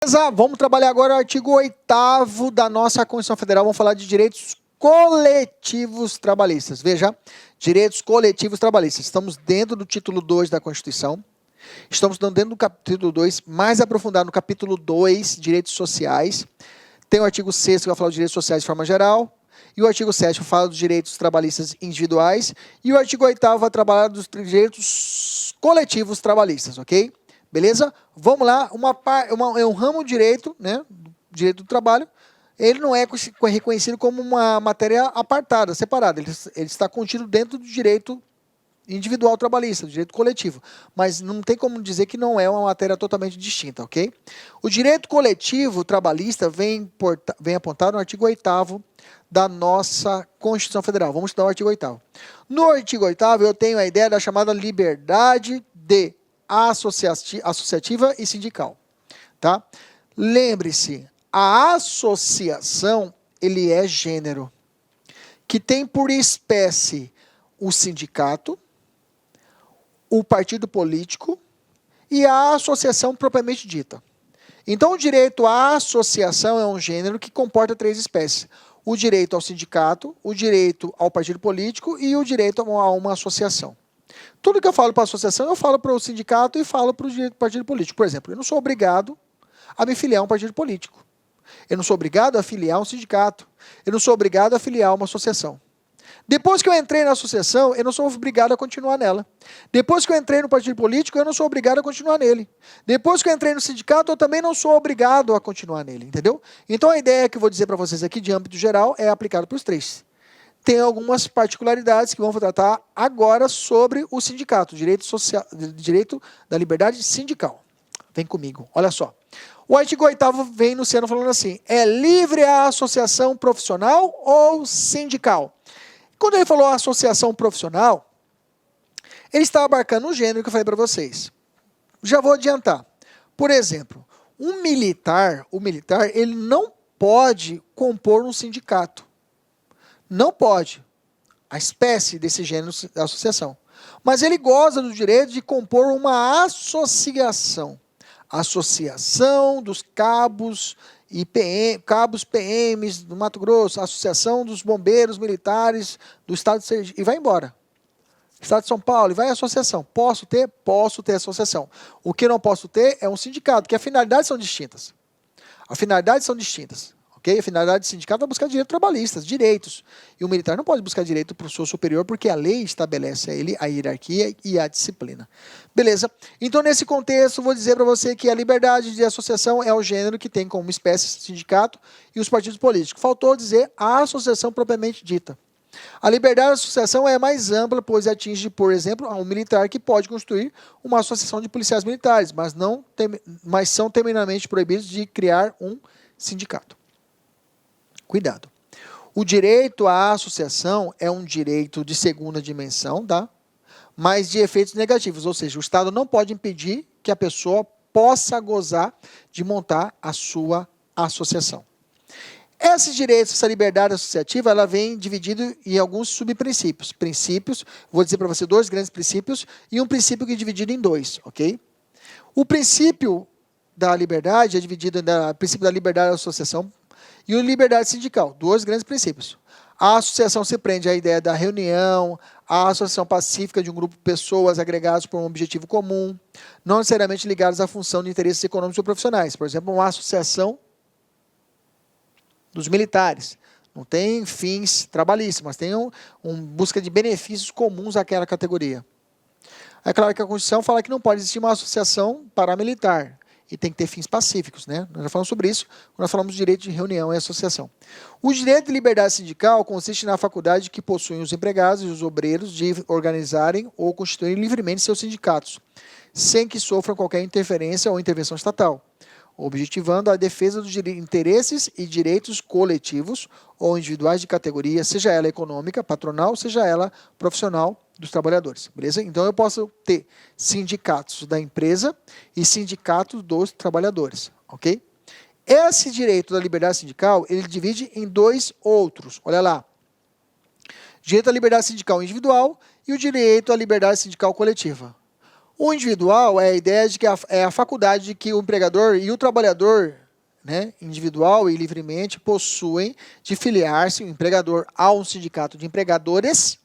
Beleza? Vamos trabalhar agora o artigo 8º da nossa Constituição Federal. Vamos falar de direitos coletivos trabalhistas. Veja, direitos coletivos trabalhistas. Estamos dentro do título 2 da Constituição. Estamos dentro do capítulo 2, mais aprofundado no capítulo 2, direitos sociais. Tem o artigo 6º que vai falar dos direitos sociais de forma geral. E o artigo 7º fala dos direitos trabalhistas individuais. E o artigo 8º vai trabalhar dos direitos coletivos trabalhistas, ok? Beleza? Vamos lá. É um ramo de direito, né? Direito do trabalho. Ele não é reconhecido como uma matéria apartada, separada. Ele está contido dentro do direito individual trabalhista, do direito coletivo. Mas não tem como dizer que não é uma matéria totalmente distinta, ok? O direito coletivo trabalhista vem apontado no artigo 8º da nossa Constituição Federal. Vamos estudar o artigo 8º. No artigo 8º eu tenho a ideia da chamada liberdade de associativa e sindical, tá? Lembre-se, a associação, ele é gênero, que tem por espécie o sindicato, o partido político e a associação propriamente dita. Então, o direito à associação é um gênero que comporta 3 espécies. O direito ao sindicato, o direito ao partido político e o direito a uma associação. Tudo que eu falo para a associação, eu falo para o sindicato e falo para o partido político. Por exemplo, eu não sou obrigado a me filiar a um partido político. Eu não sou obrigado a filiar a um sindicato. Eu não sou obrigado a filiar a uma associação. Depois que eu entrei na associação, eu não sou obrigado a continuar nela. Depois que eu entrei no partido político, eu não sou obrigado a continuar nele. Depois que eu entrei no sindicato, eu também não sou obrigado a continuar nele, entendeu? Então a ideia que eu vou dizer para vocês aqui, de âmbito geral, é aplicada para os 3. Tem algumas particularidades que vamos tratar agora sobre o sindicato, direito da liberdade sindical. Vem comigo, olha só. O artigo 8º vem no seno falando assim, é livre a associação profissional ou sindical? Quando ele falou associação profissional, ele está abarcando um gênero que eu falei para vocês. Já vou adiantar. Por exemplo, o militar, ele não pode compor um sindicato. Não pode. A espécie desse gênero da associação. Mas ele goza do direito de compor uma associação. Associação dos cabos e cabos PMs do Mato Grosso, Associação dos Bombeiros Militares do Estado de Sergipe, e vai embora. Estado de São Paulo, e vai a associação. Posso ter? Posso ter associação. O que não posso ter é um sindicato, porque as finalidades são distintas. As finalidades são distintas. Okay? A finalidade do sindicato é buscar direitos trabalhistas, direitos. E o militar não pode buscar direito para o seu superior, porque a lei estabelece a ele a hierarquia e a disciplina. Beleza? Então, nesse contexto, vou dizer para você que a liberdade de associação é o gênero que tem como espécie sindicato e os partidos políticos. Faltou dizer a associação propriamente dita. A liberdade de associação é mais ampla, pois atinge, por exemplo, um militar que pode constituir uma associação de policiais militares, mas são terminantemente proibidos de criar um sindicato. Cuidado. O direito à associação é um direito de segunda dimensão, tá? Mas de efeitos negativos, ou seja, o Estado não pode impedir que a pessoa possa gozar de montar a sua associação. Esse direito, essa liberdade associativa, ela vem dividida em alguns subprincípios. Princípios, vou dizer para você 2 grandes princípios e um princípio que é dividido em 2, ok? O princípio da liberdade é dividido em princípio da liberdade da associação e a liberdade sindical, 2 grandes princípios. A associação se prende à ideia da reunião, a associação pacífica de um grupo de pessoas agregadas por um objetivo comum, não necessariamente ligadas à função de interesses econômicos ou profissionais. Por exemplo, uma associação dos militares. Não tem fins trabalhistas, mas tem busca de benefícios comuns àquela categoria. É claro que a Constituição fala que não pode existir uma associação paramilitar. E tem que ter fins pacíficos, né? Nós já falamos sobre isso quando nós falamos de direito de reunião e associação. O direito de liberdade sindical consiste na faculdade que possuem os empregados e os obreiros de organizarem ou constituírem livremente seus sindicatos, sem que sofram qualquer interferência ou intervenção estatal, objetivando a defesa dos interesses e direitos coletivos ou individuais de categoria, seja ela econômica, patronal, seja ela profissional, dos trabalhadores, beleza? Então, eu posso ter sindicatos da empresa e sindicatos dos trabalhadores, ok? Esse direito da liberdade sindical, ele divide em 2 outros, olha lá. Direito à liberdade sindical individual e o direito à liberdade sindical coletiva. O individual é a ideia de que é a faculdade de que o empregador e o trabalhador, né, individual e livremente, possuem de filiar-se, o empregador, a um sindicato de empregadores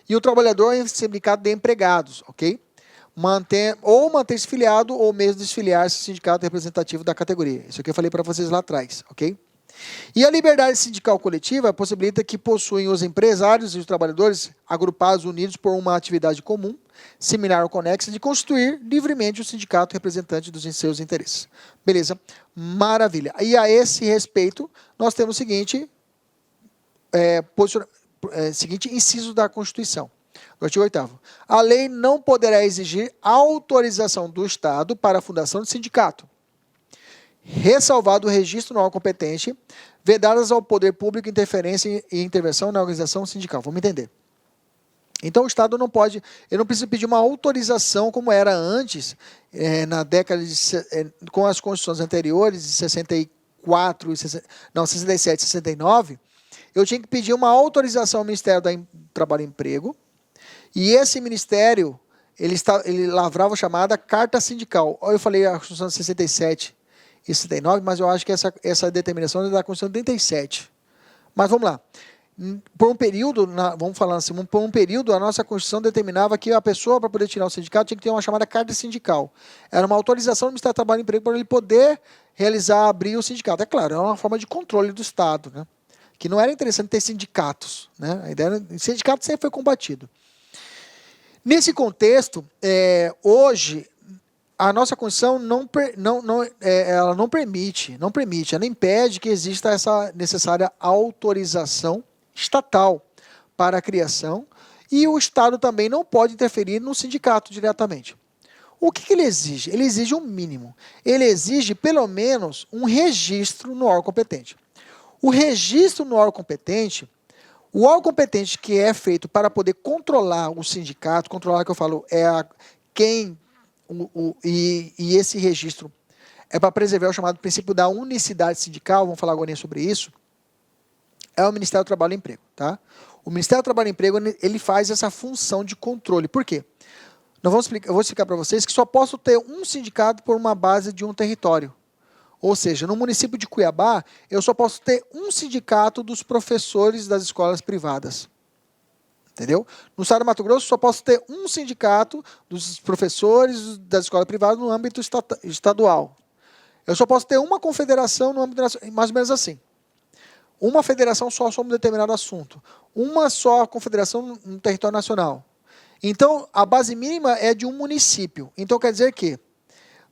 e o trabalhador em sindicato de empregados, ok? Manter-se filiado ou mesmo desfiliar-se ao sindicato representativo da categoria. Isso aqui eu falei para vocês lá atrás, ok? E a liberdade sindical coletiva possibilita que possuem os empresários e os trabalhadores agrupados, unidos por uma atividade comum, similar ou conexa, de constituir livremente o sindicato representante dos seus interesses. Beleza? Maravilha. E a esse respeito, nós temos o seguinte, seguinte inciso da Constituição. Do artigo 8º. A lei não poderá exigir autorização do Estado para a fundação de sindicato, ressalvado o registro no órgão competente, vedadas ao poder público interferência e intervenção na organização sindical. Vamos entender. Então, o Estado não pode, ele não precisa pedir uma autorização como era antes, na década de, com as constituições anteriores, de 64, 67 e 69, eu tinha que pedir uma autorização ao Ministério do Trabalho e Emprego, e esse ministério, ele lavrava a chamada carta sindical. Eu falei a Constituição de 67 e 69, mas eu acho que essa determinação é da Constituição de 37. Mas vamos lá. Por um período, vamos falar assim, por um período a nossa Constituição determinava que a pessoa, para poder tirar o sindicato, tinha que ter uma chamada carta sindical. Era uma autorização do Ministério do Trabalho e Emprego para ele poder abrir o sindicato. É claro, é uma forma de controle do Estado, né? Que não era interessante ter sindicatos, né? A ideia era, sindicato sempre foi combatido. Nesse contexto, hoje, a nossa Constituição ela não permite, ela impede que exista essa necessária autorização estatal para a criação, e o Estado também não pode interferir no sindicato diretamente. O que ele exige? Ele exige um mínimo. Ele exige, pelo menos, um registro no órgão competente. O registro no órgão competente, o órgão competente que é feito para poder controlar o sindicato, controlar, que eu falo, e esse registro é para preservar o chamado princípio da unicidade sindical, vamos falar agora sobre isso, é o Ministério do Trabalho e Emprego, tá? O Ministério do Trabalho e Emprego, ele faz essa função de controle. Por quê? Eu vou explicar para vocês que só posso ter um sindicato por uma base de um território. Ou seja, no município de Cuiabá, eu só posso ter um sindicato dos professores das escolas privadas. Entendeu? No estado do Mato Grosso, só posso ter um sindicato dos professores das escolas privadas no âmbito estadual. Eu só posso ter uma confederação no âmbito nacional, mais ou menos assim. Uma federação só sobre um determinado assunto. Uma só confederação no território nacional. Então, a base mínima é de um município. Então, quer dizer que,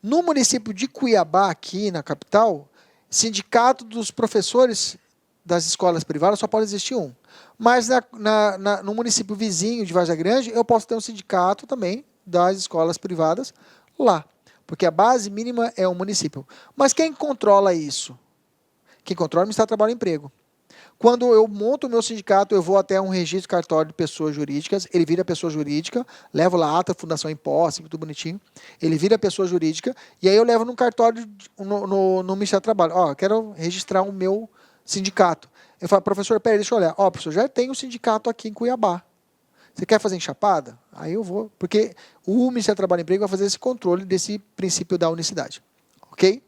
no município de Cuiabá, aqui na capital, sindicato dos professores das escolas privadas só pode existir um. Mas no município vizinho de Vargem Grande, eu posso ter um sindicato também das escolas privadas lá. Porque a base mínima é o município. Mas quem controla isso? Quem controla é o Ministério do Trabalho e Emprego. Quando eu monto o meu sindicato, eu vou até um registro cartório de pessoas jurídicas, ele vira pessoa jurídica, levo lá a ata, fundação em posse, tudo bonitinho, ele vira pessoa jurídica, e aí eu levo num cartório no Ministério do Trabalho. Ó, eu quero registrar o meu sindicato. Eu falo, professor, peraí, deixa eu olhar. Ó, professor, já tem um sindicato aqui em Cuiabá. Você quer fazer em Chapada? Aí eu vou, porque o Ministério do Trabalho e Emprego vai fazer esse controle desse princípio da unicidade. Ok?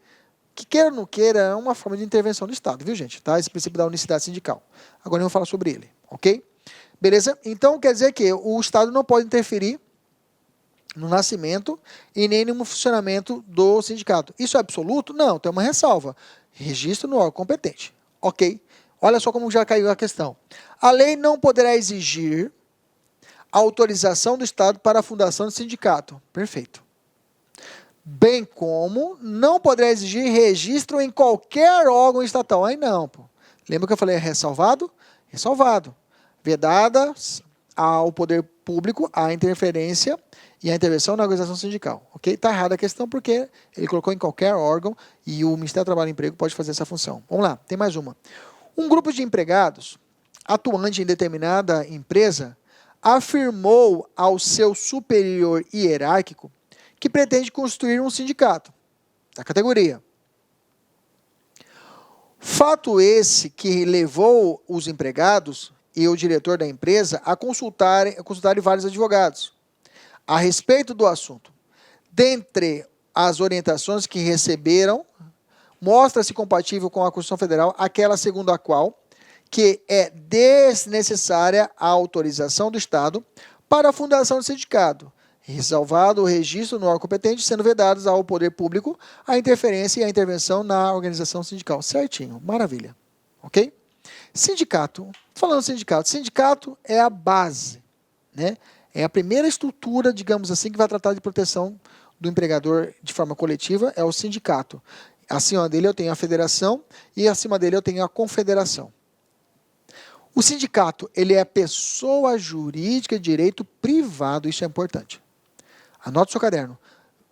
Que queira ou não queira, é uma forma de intervenção do Estado, viu, gente? Tá? Esse princípio da unicidade sindical. Agora eu vou falar sobre ele, ok? Beleza? Então, quer dizer que o Estado não pode interferir no nascimento e nem no funcionamento do sindicato. Isso é absoluto? Não, tem uma ressalva. Registro no órgão competente. Ok? Olha só como já caiu a questão. A lei não poderá exigir a autorização do Estado para a fundação do sindicato. Perfeito. Bem como não poderá exigir registro em qualquer órgão estatal. Aí não, pô. Lembra que eu falei ressalvado? Ressalvado. Vedadas ao poder público a interferência e a intervenção na organização sindical. Ok? Está errada a questão porque ele colocou em qualquer órgão e o Ministério do Trabalho e Emprego pode fazer essa função. Vamos lá, tem mais uma. Um grupo de empregados atuante em determinada empresa afirmou ao seu superior hierárquico que pretende constituir um sindicato da categoria. Fato esse que levou os empregados e o diretor da empresa a consultarem vários advogados a respeito do assunto, Dentre as orientações que receberam, mostra-se compatível com a Constituição Federal aquela segundo a qual que é desnecessária a autorização do Estado para a fundação do sindicato, ressalvado o registro no órgão competente, sendo vedados ao poder público a interferência e a intervenção na organização sindical. Certinho, maravilha. Ok? Sindicato, falando sindicato é a base, né? É a primeira estrutura, digamos assim, que vai tratar de proteção do empregador de forma coletiva, é o sindicato. Acima dele eu tenho a federação e acima dele eu tenho a confederação. O sindicato, ele é pessoa jurídica de direito privado, isso é importante. Anote no seu caderno.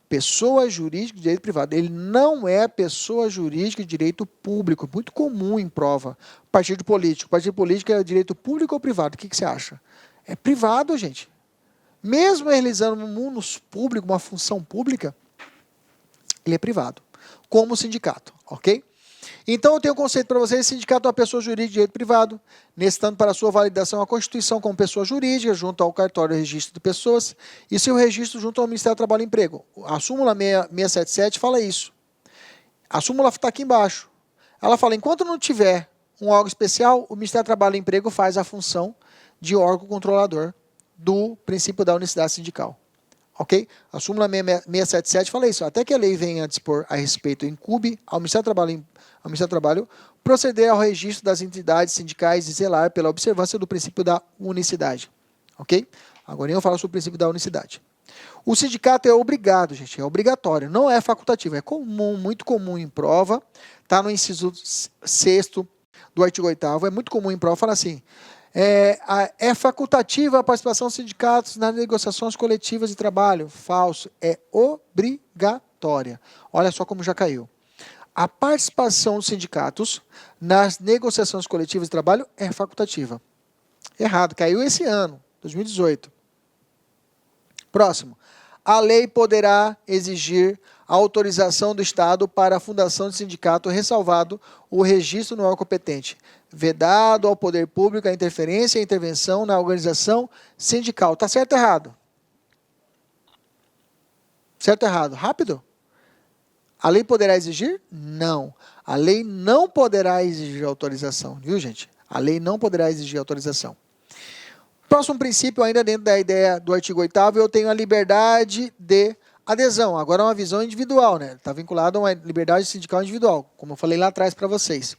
Pessoa jurídica de direito privado. Ele não é pessoa jurídica de direito público. Muito comum em prova. Partido político. Partido político é direito público ou privado? O que você acha? É privado, gente. Mesmo realizando um mundo público, uma função pública, ele é privado. Como o sindicato, ok? Então, eu tenho um conceito para vocês: sindicato é uma pessoa jurídica de direito privado, necessitando para sua validação a Constituição como pessoa jurídica, junto ao cartório de registro de pessoas, e seu registro junto ao Ministério do Trabalho e Emprego. A súmula 677 fala isso. A súmula está aqui embaixo. Ela fala, enquanto não tiver um órgão especial, o Ministério do Trabalho e Emprego faz a função de órgão controlador do princípio da unicidade sindical. Ok? A súmula 677 fala isso. Até que a lei venha a dispor a respeito, incumbe ao Ministério do Trabalho proceder ao registro das entidades sindicais e zelar pela observância do princípio da unicidade. Ok? Agora eu falo sobre o princípio da unicidade. O sindicato é obrigado, gente, é obrigatório, não é facultativo, é comum, muito comum em prova, está no inciso 6º do artigo 8º, é muito comum em prova, fala assim, é facultativa a participação dos sindicatos nas negociações coletivas de trabalho. Falso, é obrigatória. Olha só como já caiu. A participação dos sindicatos nas negociações coletivas de trabalho é facultativa. Errado, caiu esse ano, 2018. Próximo. A lei poderá exigir a autorização do Estado para a fundação de sindicato, ressalvado o registro no órgão competente, vedado ao poder público a interferência e a intervenção na organização sindical. Está certo ou errado? Certo ou errado? Rápido? A lei poderá exigir? Não. A lei não poderá exigir autorização, viu, gente? A lei não poderá exigir autorização. Próximo princípio, ainda dentro da ideia do artigo 8º, eu tenho a liberdade de adesão. Agora é uma visão individual, né? Está vinculado a uma liberdade sindical individual, como eu falei lá atrás para vocês.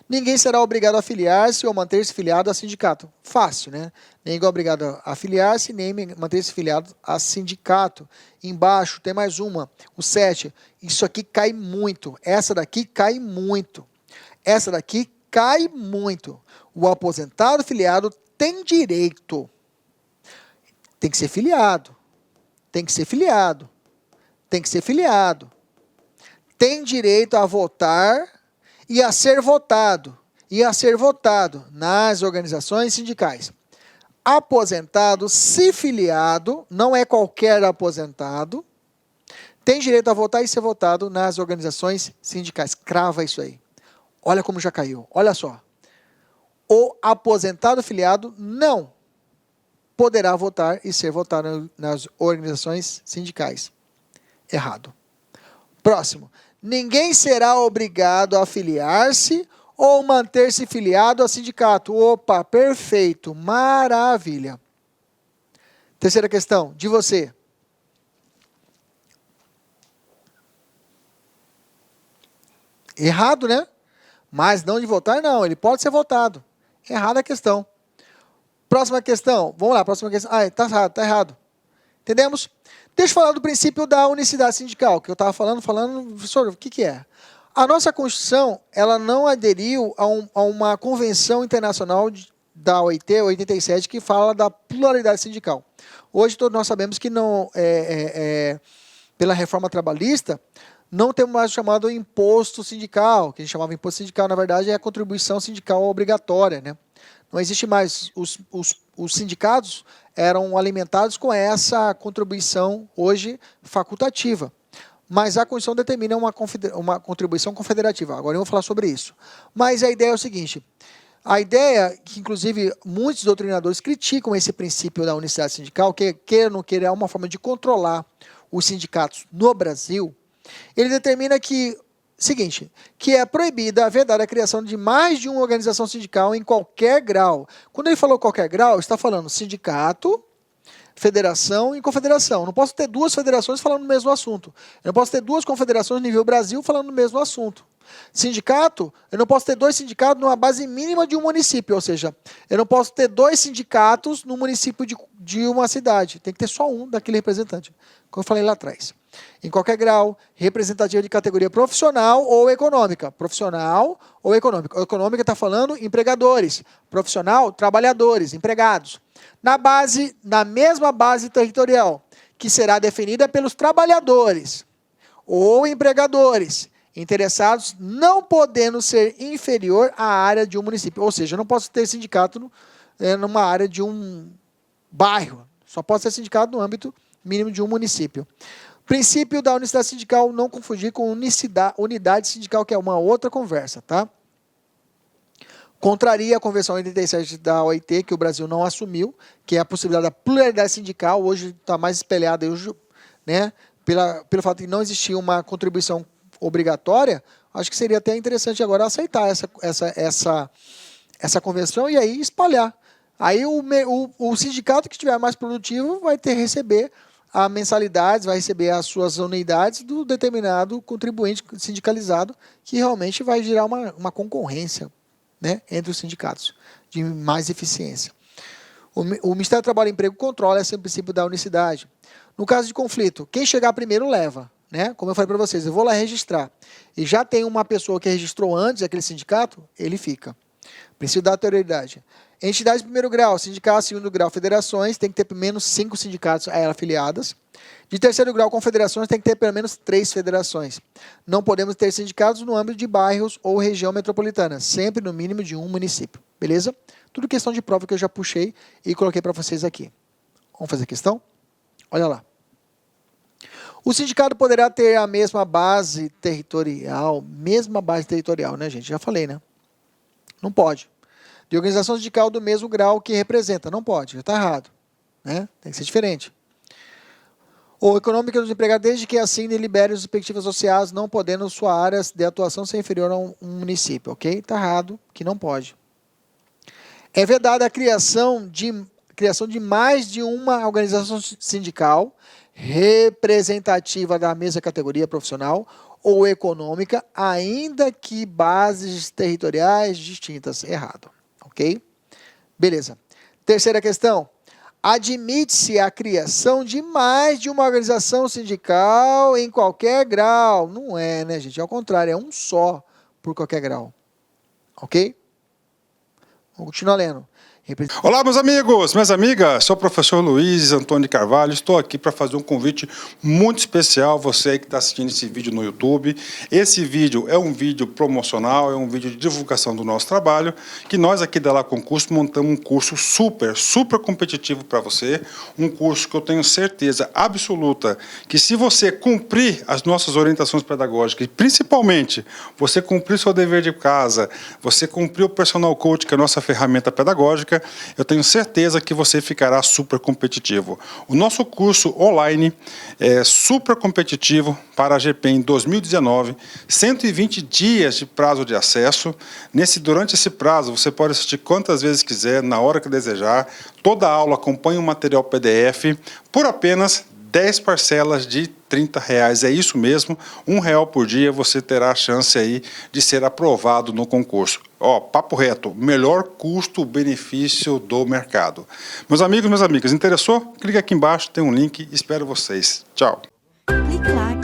Ninguém será obrigado a afiliar-se ou manter-se filiado a sindicato. Fácil, né? Ninguém é obrigado a afiliar-se, nem manter-se filiado a sindicato. Embaixo tem mais uma, o 7. Isso aqui cai muito. Essa daqui cai muito. Essa daqui cai muito. O aposentado filiado tem direito. Tem que ser filiado. Tem que ser filiado. Tem que ser filiado. Tem direito a votar e a ser votado. E a ser votado nas organizações sindicais. Aposentado, se filiado, não é qualquer aposentado, tem direito a votar e ser votado nas organizações sindicais. Crava isso aí. Olha como já caiu. Olha só. O aposentado filiado não poderá votar e ser votado nas organizações sindicais. Errado. Próximo. Ninguém será obrigado a filiar-se ou manter-se filiado a sindicato. Opa, perfeito, maravilha. Terceira questão, de você. Errado, né? Mas não de votar, não. Ele pode ser votado. Errada a questão. Próxima questão. Vamos lá, próxima questão. Ah, tá errado. Entendemos? Deixa eu falar do princípio da unicidade sindical, que eu estava falando, professor, o que é? A nossa Constituição, ela não aderiu a uma convenção internacional da OIT, 87, que fala da pluralidade sindical. Hoje, todos nós sabemos que não, pela reforma trabalhista, não temos mais o chamado imposto sindical, que a gente chamava imposto sindical, na verdade, é a contribuição sindical obrigatória, né? Não existe mais, os sindicatos eram alimentados com essa contribuição hoje facultativa. Mas a Constituição determina uma contribuição confederativa. Agora eu vou falar sobre isso. Mas a ideia é o seguinte, a ideia que inclusive muitos doutrinadores criticam esse princípio da unicidade sindical, que queira ou não queira é uma forma de controlar os sindicatos no Brasil, ele determina que, seguinte, que é proibida a vedada a criação de mais de uma organização sindical em qualquer grau. Quando ele falou qualquer grau, está falando sindicato, federação e confederação. Eu não posso ter duas federações falando do mesmo assunto. Eu não posso ter duas confederações nível Brasil falando do mesmo assunto. Sindicato, eu não posso ter dois sindicatos numa base mínima de um município, ou seja, eu não posso ter dois sindicatos no município de uma cidade. Tem que ter só um daquele representante, como eu falei lá atrás. Em qualquer grau, representativa de categoria profissional ou econômica. Profissional ou econômica. Econômica está falando empregadores. Profissional, trabalhadores, empregados. Na mesma base territorial, que será definida pelos trabalhadores ou empregadores interessados, não podendo ser inferior à área de um município. Ou seja, eu não posso ter sindicato numa área de um bairro. Só posso ter sindicato no âmbito mínimo de um município. Princípio da unicidade sindical, não confundir com unidade sindical, que é uma outra conversa, tá? Contraria a Convenção 87 da OIT, que o Brasil não assumiu, que é a possibilidade da pluralidade sindical, hoje está mais espelhada, né, pelo fato de não existir uma contribuição obrigatória. Acho que seria até interessante agora aceitar essa convenção e aí espalhar. Aí o sindicato que estiver mais produtivo vai receber a mensalidade, vai receber as suas unidades do determinado contribuinte sindicalizado, que realmente vai gerar uma concorrência, né, entre os sindicatos, de mais eficiência. O Ministério do Trabalho e Emprego controla esse princípio da unicidade. No caso de conflito, quem chegar primeiro leva. Né? Como eu falei para vocês, eu vou lá registrar. E já tem uma pessoa que registrou antes aquele sindicato, ele fica. Princípio da anterioridade. Entidades de primeiro grau, sindicatos de segundo grau, federações, tem que ter pelo menos 5 sindicatos a ela afiliadas. De terceiro grau, confederações, tem que ter pelo menos 3 federações. Não podemos ter sindicatos no âmbito de bairros ou região metropolitana, sempre no mínimo de um município. Beleza? Tudo questão de prova que eu já puxei e coloquei para vocês aqui. Vamos fazer questão? Olha lá. O sindicato poderá ter a mesma base territorial, né, gente? Já falei, né? Não pode. De organização sindical do mesmo grau que representa, não pode, já está errado. Né? Tem que ser diferente. Ou econômica dos empregados, desde que assine e libere os respectivos associados, não podendo sua área de atuação ser inferior a um município, ok? Está errado, que não pode. É vedada a criação de mais de uma organização sindical representativa da mesma categoria profissional ou econômica, ainda que bases territoriais distintas. Errado, ok? Beleza. Terceira questão. Admite-se a criação de mais de uma organização sindical em qualquer grau. Não é, né, gente? Ao contrário, é um só por qualquer grau. Ok? Vamos continuar lendo. Olá, meus amigos, minhas amigas, sou o professor Luiz Antônio de Carvalho, estou aqui para fazer um convite muito especial, você aí que está assistindo esse vídeo no YouTube. Esse vídeo é um vídeo promocional, é um vídeo de divulgação do nosso trabalho, que nós aqui da La Concurso montamos um curso super competitivo para você, um curso que eu tenho certeza absoluta que se você cumprir as nossas orientações pedagógicas, e principalmente você cumprir seu dever de casa, você cumprir o Personal Coach, que é a nossa ferramenta pedagógica, eu tenho certeza que você ficará super competitivo. O nosso curso online é super competitivo para a GPEM 2019, 120 dias de prazo de acesso. Durante esse prazo, você pode assistir quantas vezes quiser, na hora que desejar. Toda aula acompanha um material PDF por apenas 10 parcelas de R$30. É isso mesmo, R$1 por dia você terá a chance aí de ser aprovado no concurso. Ó, papo reto, melhor custo-benefício do mercado. Meus amigos, minhas amigas, interessou? Clique aqui embaixo, tem um link, espero vocês. Tchau. Clique lá.